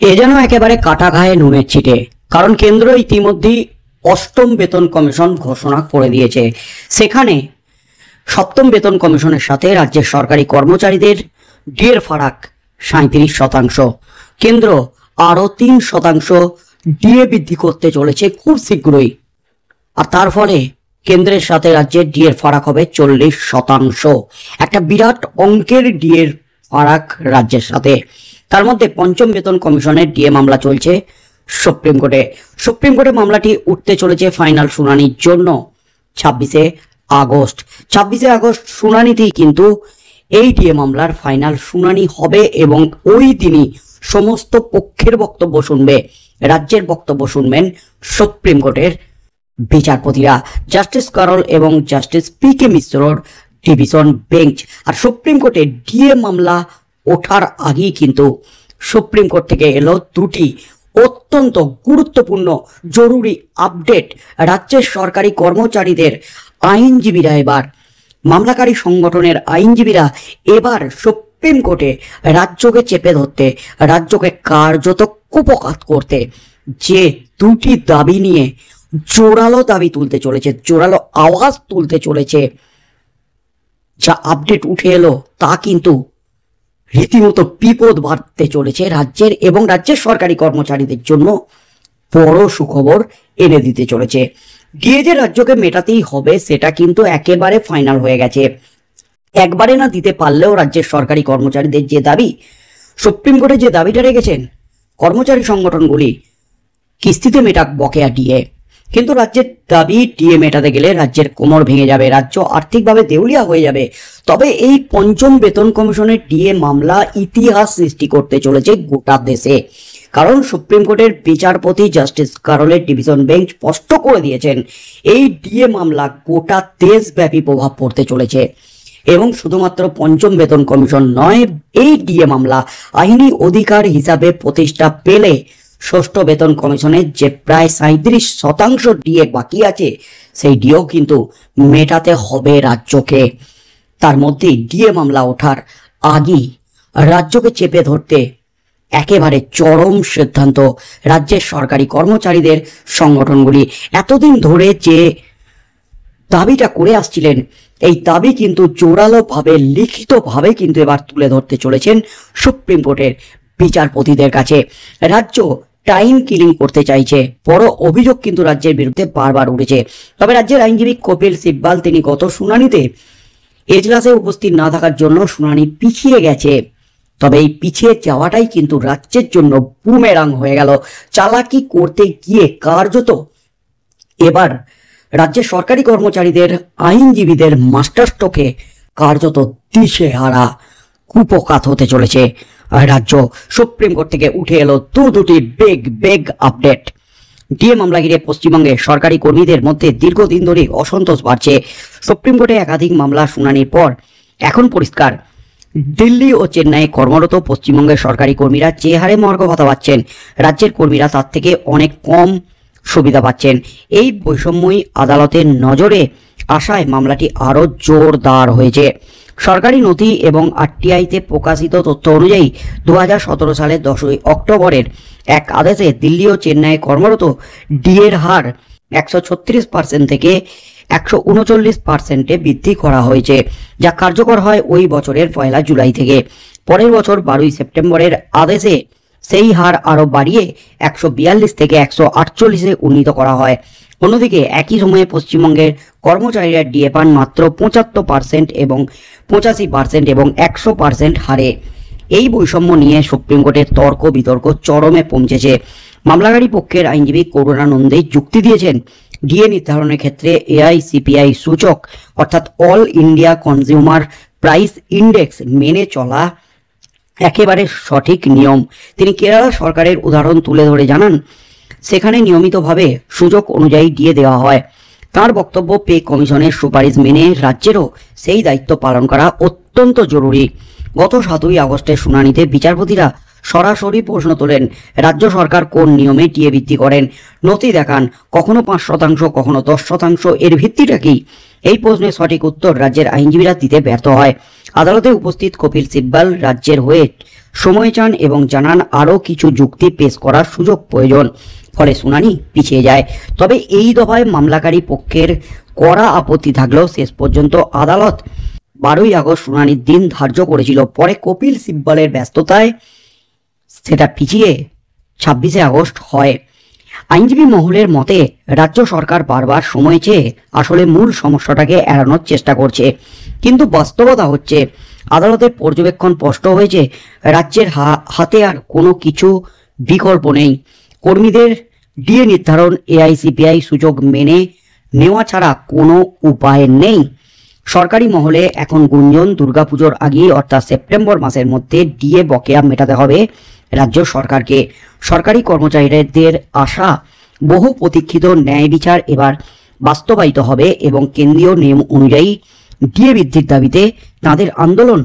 এ যেন একেবারে কাটা ঘায়ে নুনের ছিটে। কারণ কেন্দ্র ইতিমধ্যেই অষ্টম বেতন কমিশন ঘোষণা করে দিয়েছে। সেখানে সপ্তম বেতন কমিশনের সাথে রাজ্যের সরকারি কর্মচারীদের ডিএর ফারাক 37%। কেন্দ্র আরো 3% ডিএ বৃদ্ধি করতে চলেছে খুব শীঘ্রই। আর তার ফলে কেন্দ্রের সাথে রাজ্যের ডিএর ফারাক হবে 40%। একটা বিরাট অঙ্কের ডিএর ফারাক রাজ্যের সাথে। তার মধ্যে পঞ্চম বেতন কমিশনের ডিএ মামলা চলছে সুপ্রিম কোর্টে। সুপ্রিম কোর্টে মামলাটি উঠতে চলেছে ফাইনাল শুনানির জন্য 26শে আগস্ট। 26শে আগস্ট শুনানিতেই কিন্তু এই ডিএ মামলার ফাইনাল শুনানি হবে এবং ওই দিনই সমস্ত পক্ষের বক্তব্য শুনবে, রাজ্যের বক্তব্য শুনবেন সুপ্রিম কোর্টের বিচারপতিরা, জাস্টিস কারল এবং জাস্টিস পি.কে. মিশ্রর ডিভিশন বেঞ্চ। আর সুপ্রিম কোর্টে ডিএ মামলা ওঠার আগেই কিন্তু সুপ্রিম কোর্ট থেকে এলো দুটি অত্যন্ত গুরুত্বপূর্ণ জরুরি আপডেট। রাজ্যের সরকারি কর্মচারীদের আইনজীবীরা এবার, মামলাকারী সংগঠনের আইনজীবীরা এবার সুপ্রিম কোর্টে রাজ্যকে চেপে ধরতে, রাজ্যকে কার্যত কুপকাত করতে যে দুটি দাবি নিয়ে জোরালো দাবি তুলতে চলেছে, জোরালো আওয়াজ তুলতে চলেছে, যা আপডেট উঠে এলো তা কিন্তু রীতিমতো বিপদ বাড়তে চলেছে রাজ্যের এবং রাজ্যের সরকারি কর্মচারীদের জন্য বড় সুখবর এনে দিতে চলেছে। ডিএ যে রাজ্যকে মেটাতেই হবে সেটা কিন্তু একেবারে ফাইনাল হয়ে গেছে। একবারে না দিতে পারলেও রাজ্যের সরকারি কর্মচারীদের যে দাবি, সুপ্রিম কোর্টে যে দাবিটা রেখেছেন কর্মচারী সংগঠনগুলি, কিস্তিতে মেটাক বকেয়া ডিএ। কিন্তু রাজ্যের দাবি ডিএ মেটাতে গেলে রাজ্যের কোমর ভেঙে যাবে, রাজ্য আর্থিকভাবে দেউলিয়া হয়ে যাবে। তবে এই পঞ্চম বেতন কমিশনের ডিএ মামলা ইতিহাস সৃষ্টি করতে চলেছে গোটা দেশে। কারণ সুপ্রিম কোর্টের বিচারপতি জাস্টিস কারলের ডিভিশন বেঞ্চ স্পষ্ট করে দিয়েছেন এই ডিএ মামলা গোটা দেশব্যাপী প্রভাব পড়তে চলেছে। এবং শুধুমাত্র পঞ্চম বেতন কমিশন নয়, এই ডিএ মামলা আইনি অধিকার হিসাবে প্রতিষ্ঠা পেলে ষষ্ঠ বেতন কমিশনের যে প্রায় 37% ডিএ বাকি আছে সেই ডিএও কিন্তু মেটাতে হবে রাজ্যকে। তার মধ্যে ডিএ মামলা ওঠার আগেই রাজ্যকে চেপে ধরতে একেবারে চরম সিদ্ধান্ত রাজ্যের সরকারি কর্মচারীদের সংগঠনগুলি। এতদিন ধরে যে দাবিটা করে আসছিলেন এই দাবি কিন্তু জোরালোভাবে, লিখিতভাবে কিন্তু এবার তুলে ধরতে চলেছেন সুপ্রিম কোর্টের বিচারপতিদের কাছে। রাজ্য টাইম কিলিং করতে চাইছে, বড় অভিযোগ কিন্তু রাজ্যের বিরুদ্ধে বারবার উঠেছে। তবে রাজ্যের আইনজীবী কপিল সিব্বাল তিনি গত শুনানিতে এজলাসে উপস্থিত না থাকার জন্য শুনানি পিছিয়ে গেছে। তবে এই পিছিয়ে যাওয়াটাই কিন্তু রাজ্যের জন্য বুমেরাং হয়ে গেল। চালাকি করতে গিয়ে কার্যত এবার রাজ্যের সরকারি কর্মচারীদের আইনজীবীদের মাস্টার স্ট্রোকে কার্যত দিশেহারা কুপকাত হতে চলেছে রাজ্য। সুপ্রিম কোর্ট থেকে উঠে এলো দুটি বেগ আপডেট। ডিএ মামলা ঘিরে পশ্চিমবঙ্গে সরকারি কর্মীদের মধ্যে দীর্ঘদিন ধরে অসন্তোষ বাড়ছে। সুপ্রিম কোর্টে একাধিক মামলা শুনানির পর এখন পরিষ্কার, দিল্লি ও চেন্নাইয়ে কর্মরত পশ্চিমবঙ্গের সরকারি কর্মীরা যে হারে মর্গ ভাতা পাচ্ছেন, রাজ্যের কর্মীরা তার থেকে অনেক কম সুবিধা পাচ্ছেন। এই বৈষম্যই আদালতের নজরে আসায় মামলাটি আরো জোরদার হয়েছে। সরকারি নথি এবং আরটিআইতে প্রকাশিত তথ্য অনুযায়ী 2017 সালের 10ই অক্টোবরের এক আদেশে দিল্লি ও চেন্নাইয়ে কর্মরত ডিএর হার 136% থেকে 139% বৃদ্ধি করা হয়েছে, যা কার্যকর হয় ওই বছরের 1 জুলাই থেকে। পরের বছর 12ই সেপ্টেম্বরের আদেশে সেই হার আরো বাড়িয়ে 142 থেকে 148-এ উন্নীত করা হয়। অন্যদিকে একই সময়ে পশ্চিমবঙ্গের কর্মচারীরা ডিএ পান মাত্র 75% এবং 85% এবং 100% হারে। এই বৈষম্য নিয়ে সুপ্রিম কোর্টের তর্ক বিতর্ক চরমে পৌঁছেছে। মামলাকারী পক্ষের আইনজীবী করুণানন্দে যুক্তি দিয়েছেন, ডিএ নির্ধারণের ক্ষেত্রে এআইসিপিআই সূচক অর্থাৎ all India consumer price index মেনে চলা একেবারে সঠিক নিয়ম। তিনি কেরালা সরকারের উদাহরণ তুলে ধরে জানান, সেখানে নিয়মিতভাবে সূচক অনুযায়ী ডিএ দেওয়া হয়। তার বক্তব্য, পে কমিশনের সুপারিশ মেনে রাজ্যেরও সেই দায়িত্ব পালন করা অত্যন্ত জরুরি। গত 7ই আগস্টের শুনানিতে বিচারপতিরা সরাসরি প্রশ্ন তোলেন, রাজ্য সরকার কোন নিয়মে ডিএ বৃদ্ধি করেন, নথি দেখান, কখনো 5%, কখনো 10%, এর ভিত্তিটা কি? এই প্রশ্নের সঠিক উত্তর রাজ্যের আইনজীবীরা দিতে ব্যর্থ হয়। আদালতে উপস্থিত কপিল সিব্বাল রাজ্যের হয়ে সময় চান এবং জানান আরও কিছু যুক্তি পেশ করার সুযোগ প্রয়োজন, ফলে শুনানি পিছিয়ে যায়। তবে এই দফায় মামলাকারী পক্ষের কড়া আপত্তি থাকলেও শেষ পর্যন্ত আদালত 12ই আগস্ট শুনানির দিন ধার্য করেছিল। পরে কপিল সিব্বলের ব্যস্ততায় সেটা পিছিয়ে 26শে আগস্ট হয়। আইনজীবী মহলের মতে রাজ্য সরকার বারবার সময় চেয়ে আসলে মূল সমস্যাটাকে এড়ানোর চেষ্টা করছে, কিন্তু বাস্তবতা হচ্ছে আদালতের পর্যবেক্ষণ স্পষ্ট হয়েছে রাজ্যের হাতে আর কোনো কিছু বিকল্প নেই। কর্মীদের ডিএ নির্ধারণ এআইসিপিআই সুযোগ মেনে নেওয়া ছাড়া কোনো উপায় নেই। সরকারি মহলে এখন গুঞ্জন দুর্গাপুজোর আগেই অর্থাৎ সেপ্টেম্বর মাসের মধ্যে ডিএ বকেয়া মেটাতে হবে রাজ্য সরকারকে। সরকারি কর্মচারীদের আশা বহু প্রতীক্ষিত ন্যায় বিচার এবার বাস্তবায়িত হবে এবং কেন্দ্রীয় নিয়ম অনুযায়ী ডিএ বৃদ্ধির দাবিতে তাদের আন্দোলন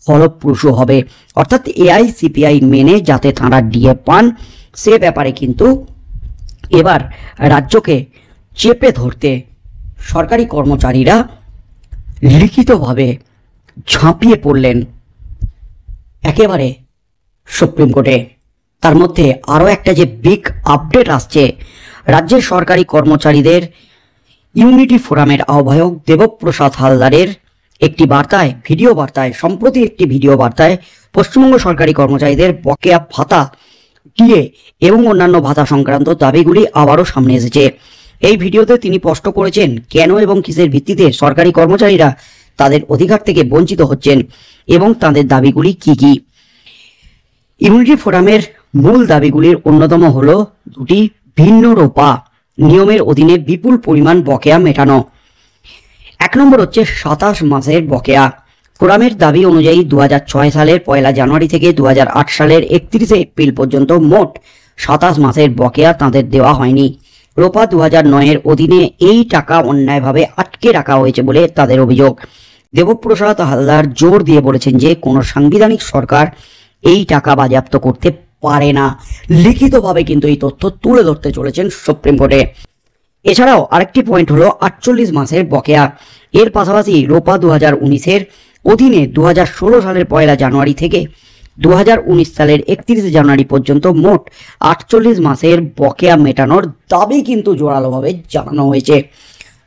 ফলপ্রসূ হবে। অর্থাৎ এআইসিপিআই মেনে যাতে তাঁরা ডিএ পান সে ব্যাপারে কিন্তু এবার রাজ্যকে চেপে ধরতে সরকারি কর্মচারীরা লিখিতভাবে ঝাঁপিয়ে পড়লেন একেবারে সুপ্রিম কোর্টে। তার মধ্যে আরও একটা যে বিগ আপডেট আসছে, রাজ্যের সরকারি কর্মচারীদের ইউনিটি ফোরামের আহ্বায়ক দেবপ্রসাদ হালদারের একটি বার্তায়, সম্প্রতি একটি ভিডিও বার্তায় পশ্চিমবঙ্গ সরকারি কর্মচারীদের বকেয়া ভাতা, ডিএ এবং অন্যান্য ভাতা সংক্রান্ত দাবিগুলি আবারও সামনে এসেছে। এই ভিডিওতে তিনি স্পষ্ট করেছেন কেন এবং কিসের ভিত্তিতে সরকারি কর্মচারীরা তাদের অধিকার থেকে বঞ্চিত হচ্ছেন এবং তাদের দাবিগুলি কি কি। ইউনিটি ফোরামের মূল দাবিগুলির অন্যতম হল দুটি ভিন্ন রোপা নিয়মের অধীনে বিপুল পরিমাণ বকেয়া মেটানো। 1 নম্বর হচ্ছে 27 মাসের বকেয়া। ফোরামের দাবি অনুযায়ী 2006 সালের 1 জানুয়ারি থেকে 2008 সালের 31শে এপ্রিল পর্যন্ত মোট 27 মাসের বকেয়া তাদের দেওয়া হয়নি। রোপা 2009-এর অধীনে এই টাকা অন্যায়ভাবে আটকে রাখা হয়েছে বলে তাদের অভিযোগ। দেবপ্রসাদ হালদার জোর দিয়ে বলেছেন যে কোনো সাংবিধানিক সরকার এই টাকা বাজেয়াপ্ত করতে পারে না। লিখিতভাবে কিন্তু এই তথ্য তুলে ধরতে চলেছেন সুপ্রিম কোর্টে। এছাড়াও আরেকটি পয়েন্ট হলো 48 মাসের বকেয়া। এর পাশাপাশি রোপা 2019-এর অধীনে 2016 সালের 1 জানুয়ারি থেকে 2019 সালের 31 জানুয়ারি পর্যন্ত মোট 48 মাসের বকেয়া মেটানোর দাবি কিন্তু জোরালোভাবে জানানো হয়েছে।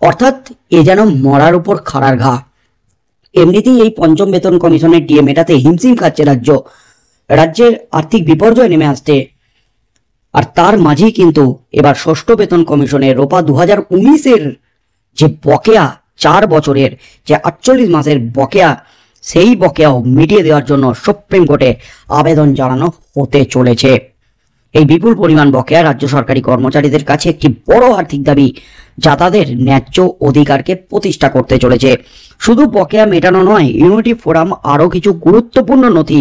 অর্থাৎ এ যেন মরার উপর খাড়ার ঘা। এমনিতেই এই পঞ্চম বেতন কমিশনের ডিএ মেটাতে হিমশিম খাচ্ছে রাজ্যের আর্থিক বিপর্যয় নেমে আসছে। আর তার মাঝেই কিন্তু এবার ষষ্ঠ বেতন কমিশনের রোপা 2019-এর যে বকেয়া 4 বছরের যে 48 মাসের বকেয়া, সেই বকেয়াও মিটিয়ে দেওয়ার জন্য সুপ্রিম কোর্টে আবেদন জানানো হতে চলেছে। এই বিপুল পরিমাণ বকেয়া রাজ্য সরকারি কর্মচারীদের কাছে একটি বড় আর্থিক দাবি, যা তাদের ন্যায্য অধিকারকে প্রতিষ্ঠা করতে চলেছে। শুধু বকেয়া মেটানো নয়, ইউনিটি ফোরাম আরও কিছু গুরুত্বপূর্ণ নথি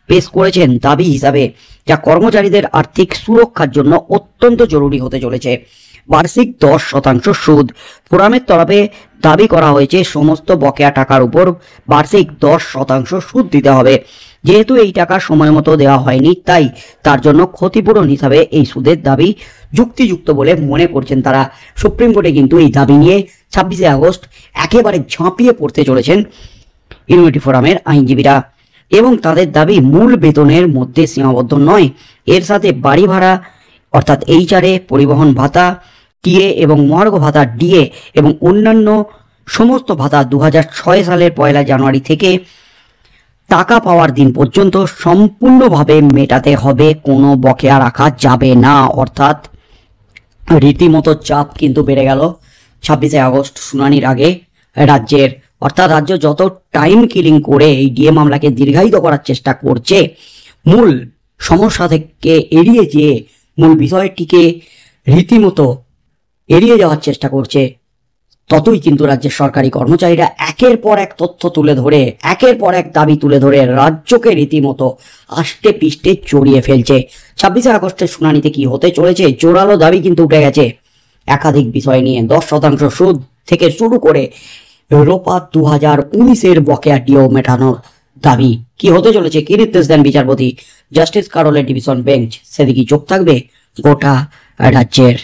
পেশ করেছেন দাবি হিসাবে, যা কর্মচারীদের আর্থিক সুরক্ষার জন্য অত্যন্ত জরুরি হতে চলেছে। বার্ষিক 10% সুদ। ফোরামের তরফে দাবি করা হয়েছে সমস্ত বকেয়া টাকার উপর বার্ষিক 10% সুদ দিতে হবে। যেহেতু এই টাকা সময় মতো দেওয়া হয়নি, তাই তার জন্য ক্ষতিপূরণ হিসাবে এই সুদের দাবি যুক্তিযুক্ত বলে মনে করছেন তারা। সুপ্রিম কোর্টে কিন্তু এই দাবি নিয়ে 26শে আগস্ট একেবারে ঝাঁপিয়ে পড়তে চলেছেন ইউনিটি ফোরামের আইনজীবীরা। এবং তাদের দাবি মূল বেতনের মধ্যে সীমাবদ্ধ নয়, এর সাথে বাড়ি ভাড়া অর্থাৎ এইচআরএ, পরিবহন ভাতা, টিএ এবং মহার্ঘ ভাতা ডিএ এবং অন্যান্য সমস্ত ভাতা 2006 সালের 1 জানুয়ারি থেকে টাকা পাওয়ার দিন পর্যন্ত সম্পূর্ণভাবে মেটাতে হবে, কোনো বকেয়া রাখা যাবে না। অর্থাৎ রীতিমতো চাপ কিন্তু বেড়ে গেল 26শে আগস্ট শুনানির আগে রাজ্যের। অর্থাৎ রাজ্য যত টাইম কিলিং করে এই ডিএ মামলাকে দীর্ঘায়িত করার চেষ্টা করছে, মূল সমস্যা থেকে এড়িয়ে যেয়ে মূল বিষয়টিকে রীতিমতো এড়িয়ে যাওয়ার চেষ্টা করছে, ততই কিন্তু রাজ্যের সরকারি কর্মচারীরা একের পর এক তথ্য তুলে ধরে, একের পর এক দাবি তুলে ধরে রাজ্যকে রীতিমতো আষ্টে পিষ্টে জড়িয়ে ফেলছে। 26শে আগস্টের শুনানিতে কি হতে চলেছে, জোরালো দাবি কিন্তু উঠে গেছে একাধিক বিষয় নিয়ে। 10% সুদ থেকে শুরু করে রোপা 2019-এর বকেয়া ডিও মেটানোর দাবি কি হতে চলেছে, কি নির্দেশ দেন বিচারপতি জাস্টিস কারোলের ডিভিশন বেঞ্চ, সেদিকে চোখ থাকবে গোটা রাজ্যের।